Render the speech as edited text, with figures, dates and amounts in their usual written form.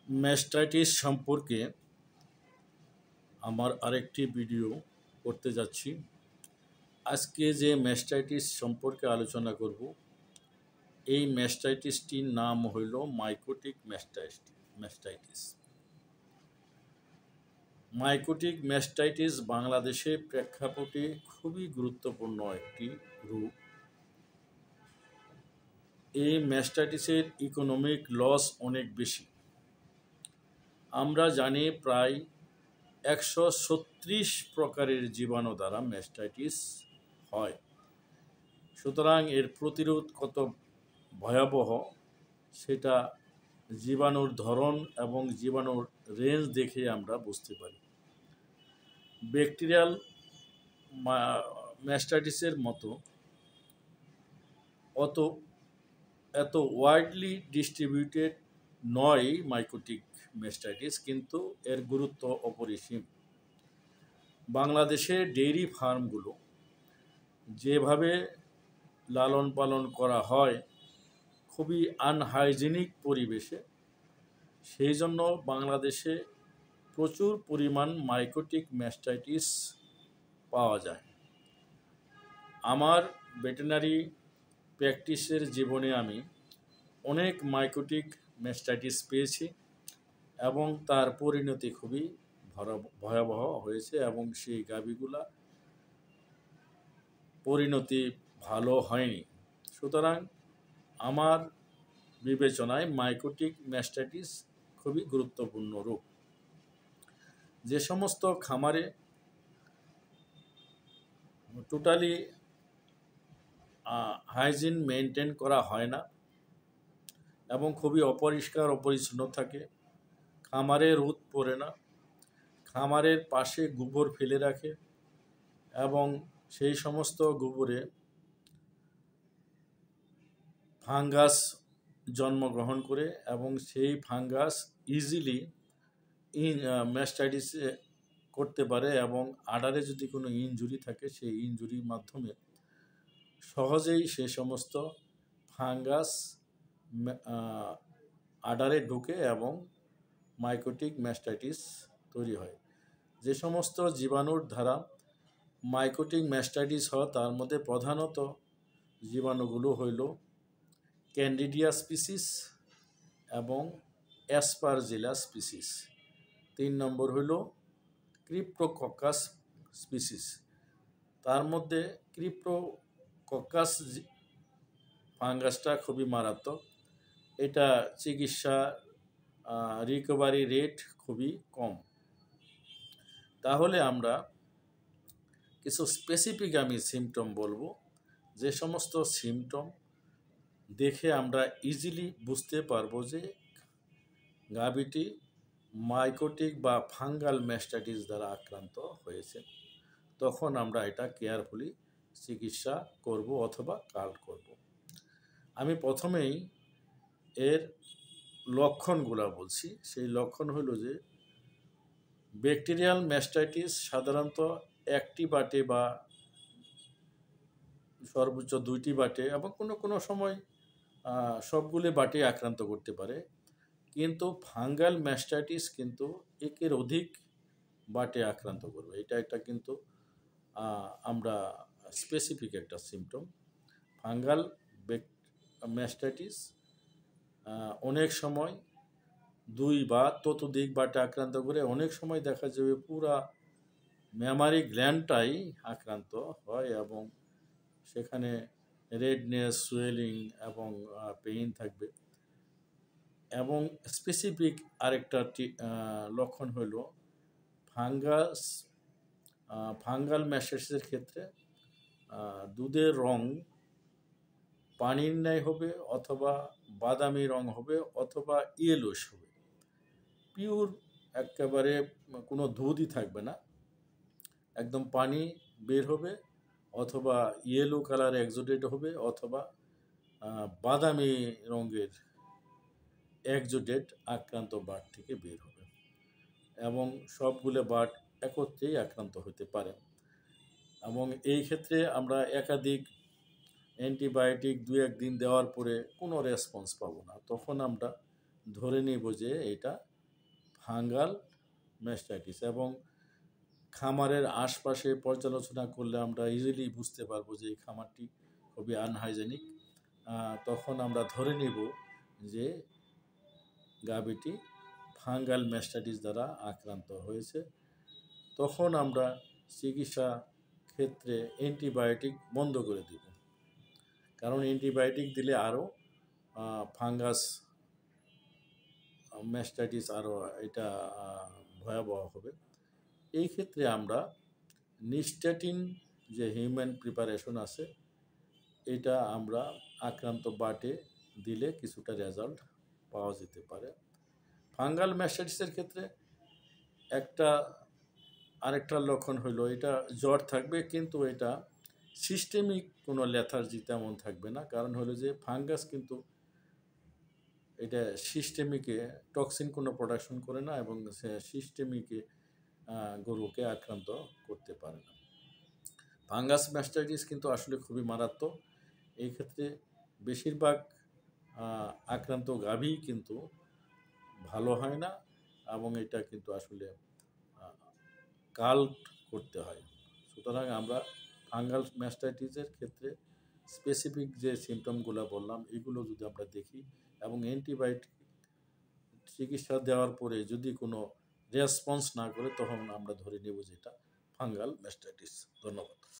Mastitis সম্পর্কে আমার আরেকটি ভিডিও করতে যাচ্ছি। আজকে যে ম্যাস্টাইটিস সম্পর্কে আলোচনা করব, এই ম্যাস্টাইটিসটির নাম হইল মাইকোটিক ম্যাস্টাইটিস। মাইকোটিক ম্যাস্টাইটিস বাংলাদেশের প্রেক্ষাপটে খুবই গুরুত্বপূর্ণ একটি রোগ। এই ম্যাস্টাইটিসের ইকোনমিক লস অনেক বেশি। আমরা জানি প্রায় 136 প্রকারের জীবাণু দ্বারা ম্যাস্টাইটিস হয়। সুতরাং এর প্রতিরোধ কত ভয়াবহ সেটা জীবাণুর ধরন এবং জীবাণুর রেঞ্জ দেখে আমরা বুঝতে পারি। ব্যাকটেরিয়াল ম্যাস্টাইটিসের মতো এত ওয়াইডলি ডিস্ট্রিবিউটেড নয় মাইকোটিক ম্যাস্টাইটিস, কিন্তু এর গুরুত্ব অপরিসীম। বাংলাদেশে ডেইরি ফার্মগুলো যেভাবে লালন পালন করা হয় খুবই আনহাইজেনিক পরিবেশে, সেই জন্য বাংলাদেশে প্রচুর পরিমাণ মাইকোটিক ম্যাস্টাইটিস পাওয়া যায়। আমার ভেটেরিনারি প্র্যাকটিসের জীবনে আমি অনেক মাইকোটিক ম্যাস্টাইটিস পেয়েছি এবং তার পরিণতি খুবই ভয়াবহ হয়েছে এবং সেই গাভীগুলা পরিণতি ভালো হয়নি। সুতরাং আমার বিবেচনায় মাইকোটিক ম্যাস্টাইটিস খুবই গুরুত্বপূর্ণ রোগ। যে সমস্ত খামারে টোটালি হাইজিন মেনটেন করা হয় না এবং খুবই অপরিষ্কার অপরিচ্ছন্ন থাকে, খামারে রোদ পড়ে না, খামারের পাশে গোবর ফেলে রাখে এবং সেই সমস্ত গোবরে ফাঙ্গাস জন্মগ্রহণ করে এবং সেই ফাঙ্গাস ইজিলি ম্যাস্টাইটিস করতে পারে এবং আডারে যদি কোনো ইনজুরি থাকে সেই ইনজুরির মাধ্যমে সহজেই সে সমস্ত ফাঙ্গাস আডারে ঢুকে এবং মাইকোটিক ম্যাস্টাইটিস তৈরি হয়। যে সমস্ত জীবাণুর দ্বারা মাইকোটিক ম্যাস্টাইটিস হয় তার মধ্যে প্রধানত জীবাণুগুলো হইল ক্যান্ডিডিয়া স্পিসিস এবং অ্যাসপারজিলাস স্পিসিস। 3 নম্বর হইল ক্রিপ্টোকক্কাস স্পিসিস। তার মধ্যে ক্রিপ্টোকক্কাস ফাঙ্গাসটা খুবই মারাত্মক। এটা চিকিৎসা রিকভারি রেট খুবই কম। তাহলে আমরা কিছু স্পেসিফিক আমি সিমটম বলবো, যে সমস্ত সিমটম দেখে আমরা ইজিলি বুঝতে পারবো যে গাভীটি মাইকোটিক বা ফাঙ্গাল ম্যাস্টাইটিস দ্বারা আক্রান্ত হয়েছে। তখন আমরা এটা কেয়ারফুলি চিকিৎসা করব অথবা কাল্ট করব। আমি প্রথমেই এর লক্ষণগুলো বলছি। সেই লক্ষণ হলো যে ব্যাকটেরিয়াল ম্যাস্টাইটিস সাধারণত একটি বাটে বা সর্বোচ্চ 2টি বাটে এবং কোনো সময় সবগুলো বাটে আক্রান্ত করতে পারে, কিন্তু ফাঙ্গাল ম্যাস্টাইটিস কিন্তু একের অধিক বাটে আক্রান্ত করবে। এটা একটা কিন্তু আমরা স্পেসিফিক একটা সিমটম। ফাঙ্গাল ম্যাস্টাইটিস অনেক সময় 2 বা ততোধিক বাটে আক্রান্ত করে, অনেক সময় দেখা যাবে পুরা ম্যামারি গ্ল্যান্ডটাই আক্রান্ত হয় এবং সেখানে রেডনেস, সুয়েলিং এবং পেইন থাকবে। এবং স্পেসিফিক আরেকটা লক্ষণ হলো ফাঙ্গাল ম্যাস্টাইটিসের ক্ষেত্রে দুধের রং পানির ন্যায় হবে অথবা বাদামি রং হবে অথবা ইয়েলোশ হবে। পিওর একেবারে কোনো দুধই থাকবে না, একদম পানি বের হবে অথবা ইয়েলো কালার এক্সোডেট হবে অথবা বাদামি রঙের এক্সোডেট আক্রান্ত বার্ড থেকে বের হবে এবং সবগুলো বার্ড একত্রেই আক্রান্ত হতে পারে। এবং এই ক্ষেত্রে আমরা একাধিক অ্যান্টিবায়োটিক 2-1 দিন দেওয়ার পরে কোনো রেসপন্স পাবো না, তখন আমরা ধরে নেব যে এটা ফাঙ্গাল ম্যাস্টাইটিস। এবং খামারের আশপাশে পর্যালোচনা করলে আমরা ইজিলি বুঝতে পারবো যে এই খামারটি খুবই আনহাইজেনিক। তখন আমরা ধরে নেব যে গাভীটি ফাঙ্গাল ম্যাস্টাইটিস দ্বারা আক্রান্ত হয়েছে। তখন আমরা চিকিৎসা ক্ষেত্রে অ্যান্টিবায়োটিক বন্ধ করে দেব, কারণ অ্যান্টিবায়োটিক দিলে আরও ফাঙ্গাস ম্যাস্টাইটিস আরও এটা ভয়াবহ হবে। এই ক্ষেত্রে আমরা নিস্টাটিন যে হিউম্যান প্রিপারেশন আছে, এটা আমরা আক্রান্ত বাটে দিলে কিছুটা রেজাল্ট পাওয়া যেতে পারে। ফাঙ্গাল ম্যাস্টাইটিসের ক্ষেত্রে আরেকটা লক্ষণ হলো এটা জ্বর থাকবে, কিন্তু এটা সিস্টেমিক কোনো লেথার্জি তেমন থাকবে না। কারণ হলো যে ফাঙ্গাস কিন্তু এটা সিস্টেমিকে টক্সিন কোনো প্রোডাকশন করে না এবং সে সিস্টেমিকে গরুকে আক্রান্ত করতে পারে না। ফাঙ্গাস ম্যাস্টাইটিস কিন্তু আসলে খুবই মারাত্মক। এই ক্ষেত্রে বেশিরভাগ আক্রান্ত গাভী কিন্তু ভালো হয় না এবং এটা কিন্তু আসলে কাল্ট করতে হয়। সুতরাং আমরা ফাঙ্গাল ম্যাস্টাইটিসের ক্ষেত্রে স্পেসিফিক যে সিমটমগুলো বললাম এগুলো যদি আমরা দেখি এবং অ্যান্টিবায়োটিক চিকিৎসা দেওয়ার পরে যদি কোনো রেসপন্স না করে, তখন আমরা ধরে নেব যে এটা ফাঙ্গাল ম্যাস্টাইটিস। ধন্যবাদ।